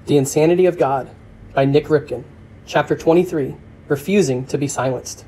The Insanity of God by Nik Ripken, Chapter 23, Refusing to be Silenced.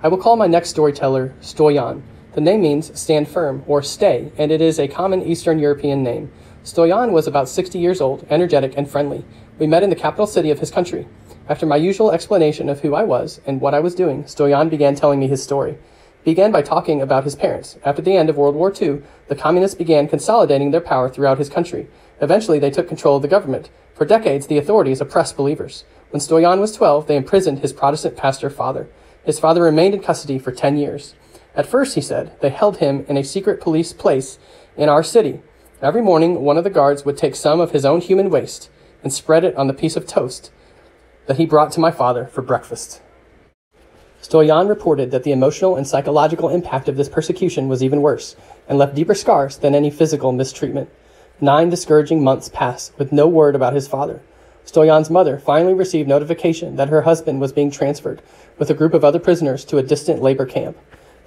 I will call my next storyteller Stoyan. The name means stand firm or stay, and it is a common Eastern European name. Stoyan was about 60 years old, energetic and friendly. We met in the capital city of his country. After my usual explanation of who I was and what I was doing, Stoyan began telling me his story. He began by talking about his parents. After the end of World War II, the communists began consolidating their power throughout his country. Eventually, they took control of the government. For decades, the authorities oppressed believers. When Stoyan was 12, they imprisoned his Protestant pastor father. His father remained in custody for 10 years. At first, he said, they held him in a secret police place in our city. Every morning, one of the guards would take some of his own human waste and spread it on the piece of toast that he brought to my father for breakfast. Stoyan reported that the emotional and psychological impact of this persecution was even worse and left deeper scars than any physical mistreatment. 9 discouraging months passed with no word about his father. Stoyan's mother finally received notification that her husband was being transferred with a group of other prisoners to a distant labor camp.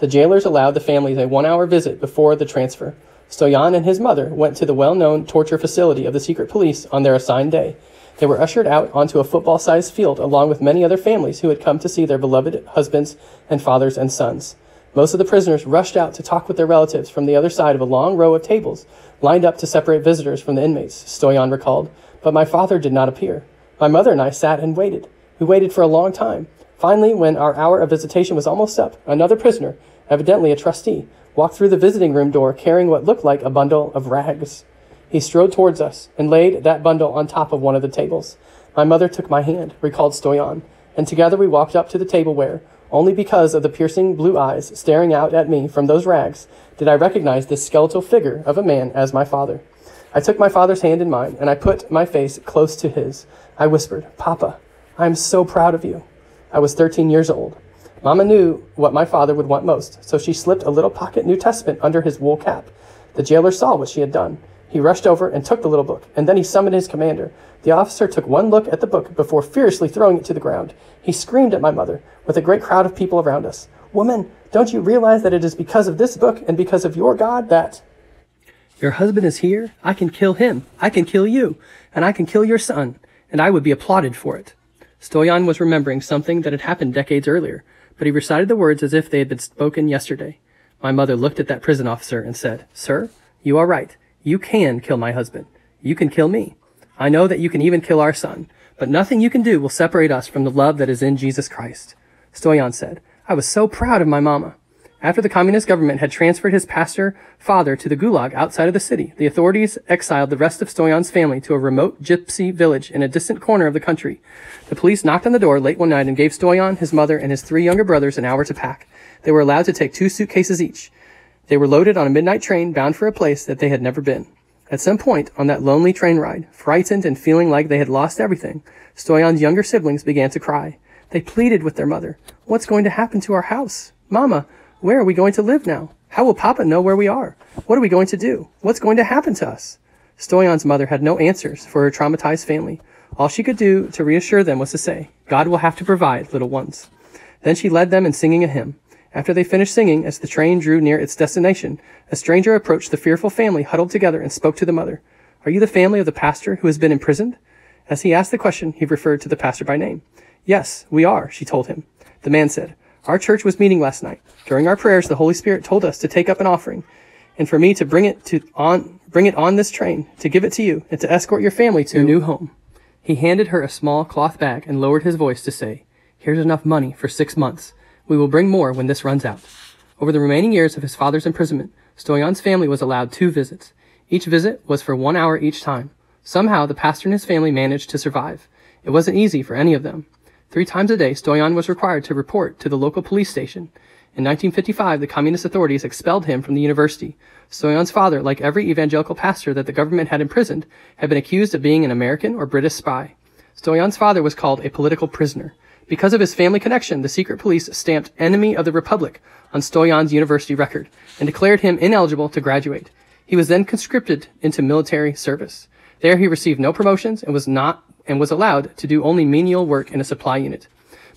The jailers allowed the families a 1-hour visit before the transfer. Stoyan and his mother went to the well-known torture facility of the secret police on their assigned day. They were ushered out onto a football-sized field along with many other families who had come to see their beloved husbands and fathers and sons. Most of the prisoners rushed out to talk with their relatives from the other side of a long row of tables lined up to separate visitors from the inmates, Stoyan recalled. But my father did not appear. My mother and I sat and waited. We waited for a long time. Finally, when our hour of visitation was almost up, another prisoner, evidently a trustee, walked through the visiting room door carrying what looked like a bundle of rags. He strode towards us and laid that bundle on top of one of the tables. My mother took my hand, recalled Stoyan, and together we walked up to the table where, only because of the piercing blue eyes staring out at me from those rags, did I recognize this skeletal figure of a man as my father. I took my father's hand in mine, and I put my face close to his. I whispered, "Papa, I am so proud of you." I was 13 years old. Mama knew what my father would want most, so she slipped a little pocket New Testament under his wool cap. The jailer saw what she had done. He rushed over and took the little book, and then he summoned his commander. The officer took one look at the book before furiously throwing it to the ground. He screamed at my mother, with a great crowd of people around us. "Woman, don't you realize that it is because of this book and because of your God that your husband is here? I can kill him, I can kill you, and I can kill your son, and I would be applauded for it." Stoyan was remembering something that had happened decades earlier, but he recited the words as if they had been spoken yesterday. My mother looked at that prison officer and said, "Sir, you are right. You can kill my husband. You can kill me. I know that you can even kill our son, but nothing you can do will separate us from the love that is in Jesus Christ." Stoyan said, "I was so proud of my mama." After the communist government had transferred his pastor father to the gulag outside of the city, the authorities exiled the rest of Stoyan's family to a remote gypsy village in a distant corner of the country. The police knocked on the door late one night and gave Stoyan, his mother, and his 3 younger brothers an hour to pack. They were allowed to take 2 suitcases each. They were loaded on a midnight train bound for a place that they had never been. At some point on that lonely train ride, frightened and feeling like they had lost everything, Stoyan's younger siblings began to cry. They pleaded with their mother, "What's going to happen to our house? Mama, where are we going to live now? How will Papa know where we are? What are we going to do? What's going to happen to us?" Stoyan's mother had no answers for her traumatized family. All she could do to reassure them was to say, "God will have to provide, little ones." Then she led them in singing a hymn. After they finished singing, as the train drew near its destination, a stranger approached the fearful family huddled together and spoke to the mother. "Are you the family of the pastor who has been imprisoned?" As he asked the question, he referred to the pastor by name. "Yes, we are," she told him. The man said, "Our church was meeting last night. During our prayers, the Holy Spirit told us to take up an offering, and for me to bring it on this train, to give it to you, and to escort your family to a new home." He handed her a small cloth bag and lowered his voice to say, "Here's enough money for 6 months. We will bring more when this runs out." Over the remaining years of his father's imprisonment, Stoyan's family was allowed 2 visits. Each visit was for 1 hour each time. Somehow, the pastor and his family managed to survive. It wasn't easy for any of them. 3 times a day, Stoyan was required to report to the local police station. In 1955, the communist authorities expelled him from the university. Stoyan's father, like every evangelical pastor that the government had imprisoned, had been accused of being an American or British spy. Stoyan's father was called a political prisoner. Because of his family connection, the secret police stamped "Enemy of the Republic" on Stoyan's university record and declared him ineligible to graduate. He was then conscripted into military service. There he received no promotions and was allowed to do only menial work in a supply unit.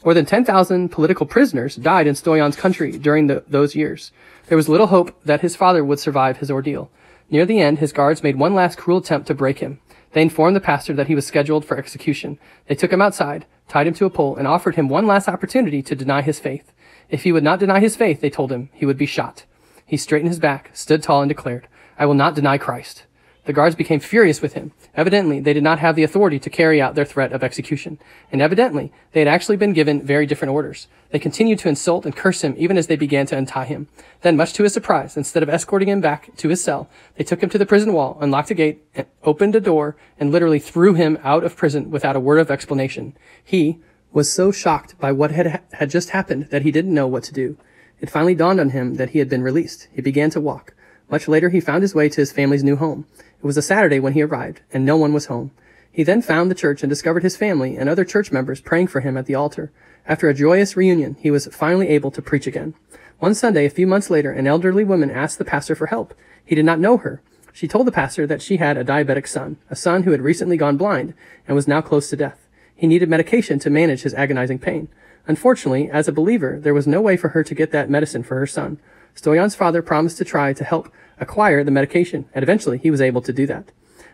More than 10,000 political prisoners died in Stoyan's country during those years. There was little hope that his father would survive his ordeal. Near the end, his guards made one last cruel attempt to break him. They informed the pastor that he was scheduled for execution. They took him outside, tied him to a pole, and offered him one last opportunity to deny his faith. If he would not deny his faith, they told him, he would be shot. He straightened his back, stood tall, and declared, "I will not deny Christ." The guards became furious with him. Evidently, they did not have the authority to carry out their threat of execution. And evidently, they had actually been given very different orders. They continued to insult and curse him even as they began to untie him. Then, much to his surprise, instead of escorting him back to his cell, they took him to the prison wall, unlocked a gate, and opened a door, and literally threw him out of prison without a word of explanation. He was so shocked by what had just happened that he didn't know what to do. It finally dawned on him that he had been released. He began to walk. Much later, he found his way to his family's new home. It was a Saturday when he arrived, and no one was home. He then found the church and discovered his family and other church members praying for him at the altar. After a joyous reunion, he was finally able to preach again. One Sunday, a few months later, an elderly woman asked the pastor for help. He did not know her. She told the pastor that she had a diabetic son, a son who had recently gone blind and was now close to death. He needed medication to manage his agonizing pain. Unfortunately, as a believer, there was no way for her to get that medicine for her son. Stoyan's father promised to try to help acquire the medication, and eventually he was able to do that.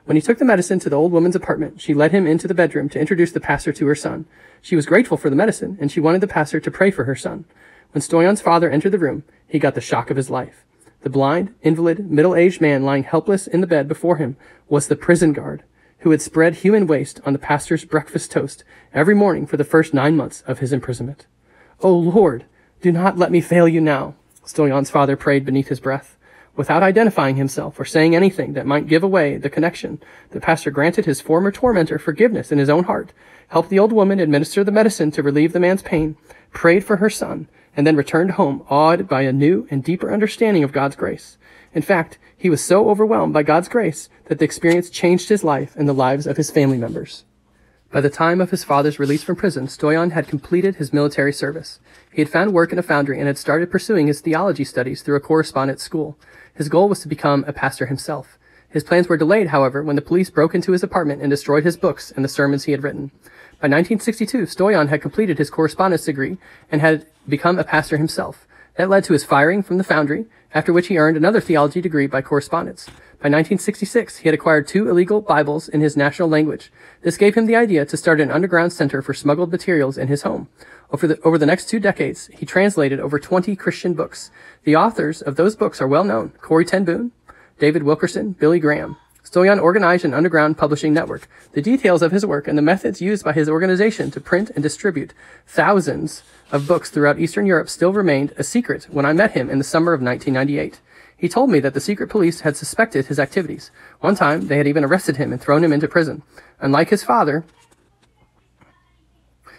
When he took the medicine to the old woman's apartment, she led him into the bedroom to introduce the pastor to her son. She was grateful for the medicine, and she wanted the pastor to pray for her son. When Stoyan's father entered the room, he got the shock of his life. The blind, invalid, middle-aged man lying helpless in the bed before him was the prison guard who had spread human waste on the pastor's breakfast toast every morning for the first 9 months of his imprisonment. "Oh Lord, do not let me fail you now," Stoyan's father prayed beneath his breath. Without identifying himself or saying anything that might give away the connection, the pastor granted his former tormentor forgiveness in his own heart, helped the old woman administer the medicine to relieve the man's pain, prayed for her son, and then returned home awed by a new and deeper understanding of God's grace. In fact, he was so overwhelmed by God's grace that the experience changed his life and the lives of his family members. By the time of his father's release from prison, Stoyan had completed his military service. He had found work in a foundry and had started pursuing his theology studies through a correspondence school. His goal was to become a pastor himself. His plans were delayed, however, when the police broke into his apartment and destroyed his books and the sermons he had written. By 1962, Stoyan had completed his correspondence degree and had become a pastor himself. That led to his firing from the foundry, after which he earned another theology degree by correspondence. By 1966, he had acquired 2 illegal Bibles in his national language. This gave him the idea to start an underground center for smuggled materials in his home. Over the next 2 decades, he translated over 20 Christian books. The authors of those books are well known: Corrie ten Boom, David Wilkerson, Billy Graham. Stoyan organized an underground publishing network. The details of his work and the methods used by his organization to print and distribute thousands of books throughout Eastern Europe still remained a secret when I met him in the summer of 1998. He told me that the secret police had suspected his activities. One time, they had even arrested him and thrown him into prison. Unlike his father,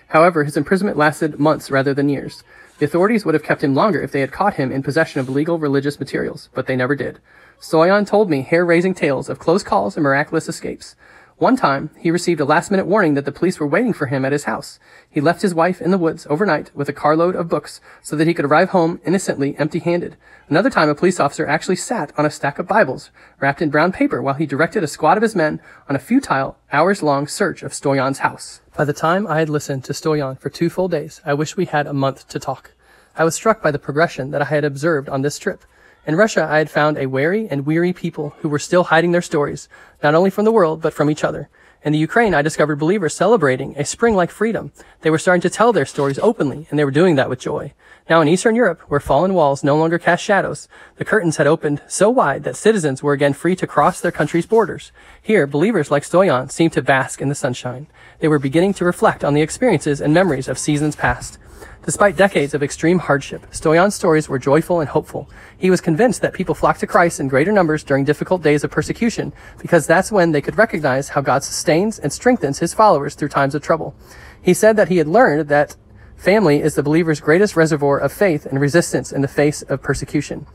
however, his imprisonment lasted months rather than years. The authorities would have kept him longer if they had caught him in possession of illegal religious materials, but they never did. Stoyan told me hair-raising tales of close calls and miraculous escapes. One time, he received a last-minute warning that the police were waiting for him at his house. He left his wife in the woods overnight with a carload of books so that he could arrive home innocently empty-handed. Another time, a police officer actually sat on a stack of Bibles wrapped in brown paper while he directed a squad of his men on a futile, hours-long search of Stoyan's house. By the time I had listened to Stoyan for 2 full days, I wish we had a month to talk. I was struck by the progression that I had observed on this trip. In Russia, I had found a wary and weary people who were still hiding their stories, not only from the world, but from each other. In the Ukraine, I discovered believers celebrating a spring-like freedom. They were starting to tell their stories openly, and they were doing that with joy. Now in Eastern Europe, where fallen walls no longer cast shadows, the curtains had opened so wide that citizens were again free to cross their country's borders. Here, believers like Stoyan seemed to bask in the sunshine. They were beginning to reflect on the experiences and memories of seasons past. Despite decades of extreme hardship, Stoyan's stories were joyful and hopeful. He was convinced that people flocked to Christ in greater numbers during difficult days of persecution because that's when they could recognize how God sustains and strengthens his followers through times of trouble. He said that he had learned that family is the believer's greatest reservoir of faith and resistance in the face of persecution.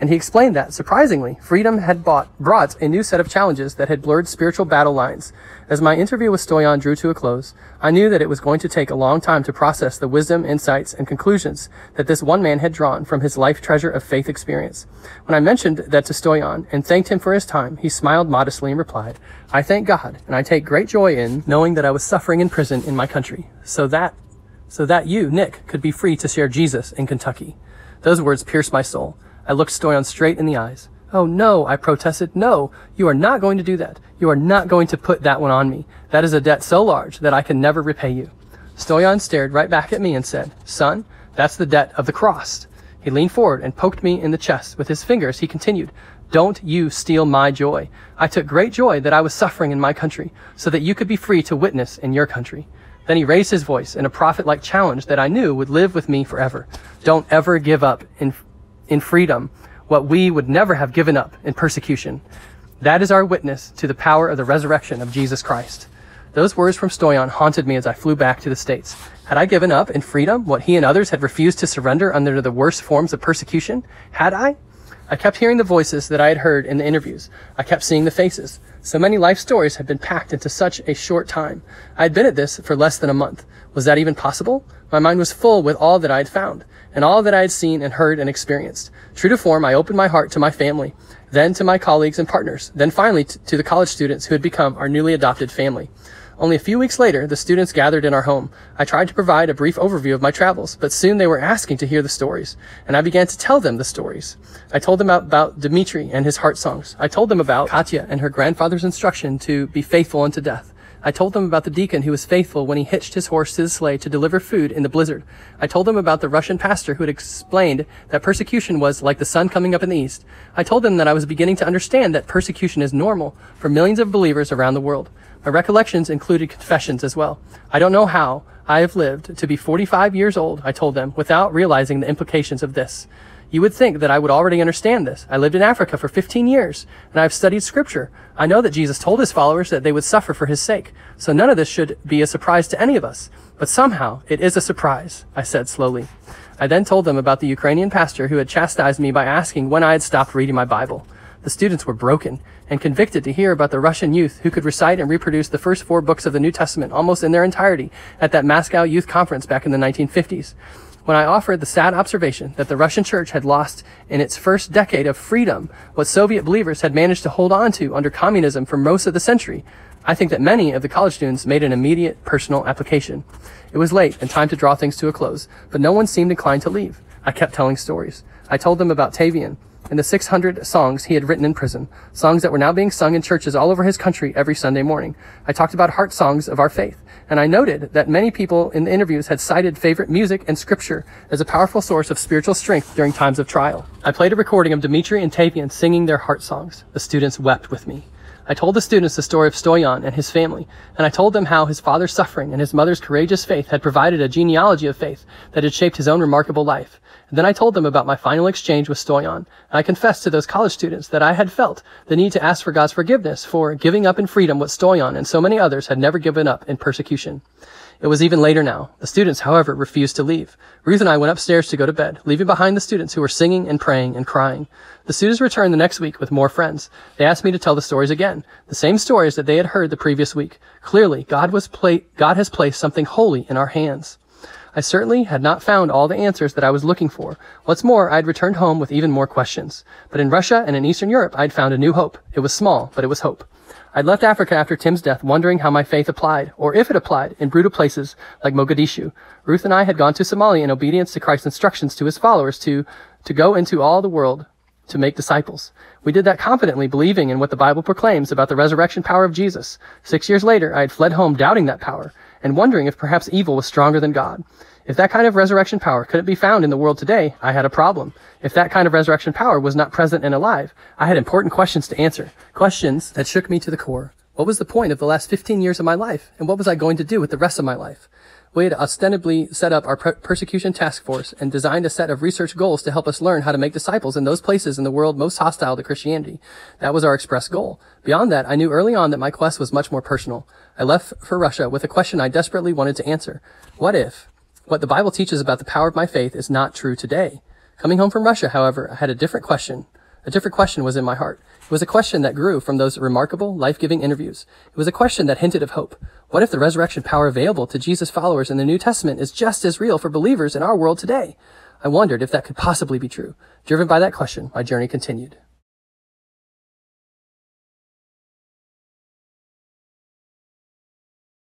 And he explained that, surprisingly, freedom had brought a new set of challenges that had blurred spiritual battle lines. As my interview with Stoyan drew to a close, I knew that it was going to take a long time to process the wisdom, insights, and conclusions that this one man had drawn from his life treasure of faith experience. When I mentioned that to Stoyan and thanked him for his time, he smiled modestly and replied, "I thank God, and I take great joy in knowing that I was suffering in prison in my country, so that you, Nik, could be free to share Jesus in Kentucky." Those words pierced my soul. I looked Stoyan straight in the eyes. "Oh no," I protested. "No, you are not going to do that. You are not going to put that one on me. That is a debt so large that I can never repay you." Stoyan stared right back at me and said, "Son, that's the debt of the cross." He leaned forward and poked me in the chest. With his fingers, he continued, "Don't you steal my joy. I took great joy that I was suffering in my country, so that you could be free to witness in your country." Then he raised his voice in a prophet-like challenge that I knew would live with me forever. Don't ever give up in freedom what we would never have given up in persecution. That is our witness to the power of the resurrection of Jesus Christ. Those words from Stoyan haunted me as I flew back to the States. Had I given up in freedom what he and others had refused to surrender under the worst forms of persecution? Had I? I kept hearing the voices that I had heard in the interviews. I kept seeing the faces. So many life stories had been packed into such a short time. I had been at this for less than a month. Was that even possible? My mind was full with all that I had found, and all that I had seen and heard and experienced. True to form, I opened my heart to my family, then to my colleagues and partners, then finally to the college students who had become our newly adopted family. Only a few weeks later, the students gathered in our home. I tried to provide a brief overview of my travels, but soon they were asking to hear the stories, and I began to tell them the stories. I told them about Dmitri and his heart songs. I told them about Katya and her grandfather's instruction to be faithful unto death. I told them about the deacon who was faithful when he hitched his horse to the sleigh to deliver food in the blizzard. I told them about the Russian pastor who had explained that persecution was like the sun coming up in the east. I told them that I was beginning to understand that persecution is normal for millions of believers around the world. My recollections included confessions as well. I don't know how I have lived to be 45 years old, I told them, without realizing the implications of this. You would think that I would already understand this. I lived in Africa for 15 years, and I've studied scripture. I know that Jesus told his followers that they would suffer for his sake, so none of this should be a surprise to any of us. But somehow, it is a surprise, I said slowly. I then told them about the Ukrainian pastor who had chastised me by asking when I had stopped reading my Bible. The students were broken and convicted to hear about the Russian youth who could recite and reproduce the first 4 books of the New Testament almost in their entirety at that Moscow youth conference back in the 1950s. When I offered the sad observation that the Russian church had lost in its first decade of freedom what Soviet believers had managed to hold on to under communism for most of the century, I think that many of the college students made an immediate personal application. It was late and time to draw things to a close, but no one seemed inclined to leave. I kept telling stories. I told them about Tavian and the 600 songs he had written in prison, songs that were now being sung in churches all over his country every Sunday morning. I talked about heart songs of our faith, and I noted that many people in the interviews had cited favorite music and scripture as a powerful source of spiritual strength during times of trial. I played a recording of Dmitri and Tavian singing their heart songs. The students wept with me. I told the students the story of Stoyan and his family, and I told them how his father's suffering and his mother's courageous faith had provided a genealogy of faith that had shaped his own remarkable life. And then I told them about my final exchange with Stoyan, and I confessed to those college students that I had felt the need to ask for God's forgiveness for giving up in freedom what Stoyan and so many others had never given up in persecution. It was even later now. The students, however, refused to leave. Ruth and I went upstairs to go to bed, leaving behind the students who were singing and praying and crying. The students returned the next week with more friends. They asked me to tell the stories again, the same stories that they had heard the previous week. Clearly, God has placed something holy in our hands. I certainly had not found all the answers that I was looking for. What's more, I had returned home with even more questions. But in Russia and in Eastern Europe, I had found a new hope. It was small, but it was hope. I'd left Africa after Tim's death, wondering how my faith applied, or if it applied, in brutal places like Mogadishu. Ruth and I had gone to Somalia in obedience to Christ's instructions to his followers to go into all the world to make disciples. We did that confidently, believing in what the Bible proclaims about the resurrection power of Jesus. 6 years later, I had fled home doubting that power, and wondering if perhaps evil was stronger than God. If that kind of resurrection power couldn't be found in the world today, I had a problem. If that kind of resurrection power was not present and alive, I had important questions to answer. Questions that shook me to the core. What was the point of the last 15 years of my life? And what was I going to do with the rest of my life? We had ostensibly set up our persecution task force and designed a set of research goals to help us learn how to make disciples in those places in the world most hostile to Christianity. That was our express goal. Beyond that, I knew early on that my quest was much more personal. I left for Russia with a question I desperately wanted to answer. What if what the Bible teaches about the power of my faith is not true today? Coming home from Russia, however, I had a different question. A different question was in my heart. It was a question that grew from those remarkable, life-giving interviews. It was a question that hinted of hope. What if the resurrection power available to Jesus' followers in the New Testament is just as real for believers in our world today? I wondered if that could possibly be true. Driven by that question, my journey continued.